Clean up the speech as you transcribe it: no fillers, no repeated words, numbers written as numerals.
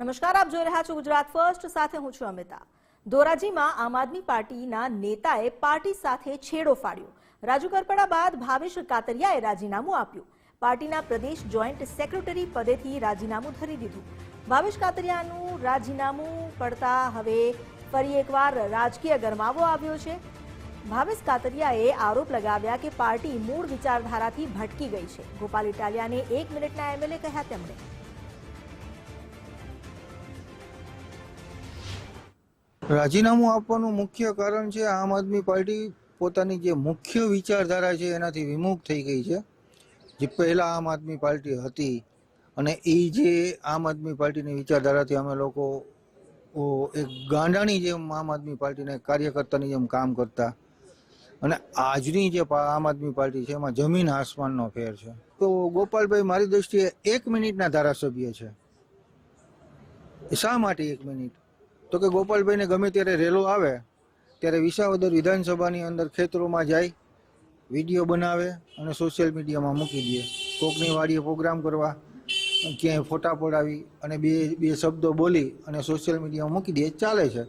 નમસ્કાર, આપ જોઈ રહ્યા છો ગુજરાત ફર્સ્ટ, સાથે હું છું અમિતા। ધોરાજીમાં આમ આદમી પાર્ટીના નેતાએ પાર્ટી સાથે છેડો ફાડ્યો। રાજુ કરપડા બાદ ભાવેશ કાતરિયાએ રાજીનામું આપ્યું। પાર્ટીના પ્રદેશ જોઈન્ટ સેક્રેટરી પદેથી રાજીનામું ધરી દીધું। ભાવેશ કાતરિયાનું રાજીનામું પડતા હવે ફરી એકવાર રાજકીય ગરમાવો આવ્યો છે। ભાવેશ કાતરિયાએ આરોપ લગાવ્યા કે પાર્ટી મૂળ વિચારધારાથી ભટકી ગઈ છે। ગોપાલ ઇટાલિયાને 1 મિનિટના એમએલએ કહ્યા તેમણે। રાજીનામું આપવાનું મુખ્ય કારણ છે આમ આદમી પાર્ટી પોતાની જે મુખ્ય વિચારધારા છે એનાથી વિમુખ થઈ ગઈ છે। જે પહેલા આમ આદમી પાર્ટી હતી અને એ જે આમ આદમી પાર્ટીની વિચારધારાથી અમે લોકો એક ગાંડાની જેમ આમ આદમી પાર્ટીને કાર્યકર્તાની જેમ કામ કરતા અને આજની જે આમ આદમી પાર્ટી છે એમાં જમીન આસમાનનો ફેર છે। તો ગોપાલભાઈ મારી દ્રષ્ટિએ 1 મિનિટના ધારાસભ્ય છે। શા માટે 1 મિનિટ? તો કે ગોપાલભાઈને ગમે ત્યારે રેલો આવે ત્યારે વિસાવદર વિધાનસભાની અંદર ખેતરોમાં જાય, વિડીયો બનાવે અને સોશિયલ મીડિયામાં મૂકી દે। કોકની વાડીએ પ્રોગ્રામ કરવા, ક્યાંય ફોટા પડાવી અને બે શબ્દો બોલી અને સોશિયલ મીડિયામાં મૂકી દે, ચાલે છે।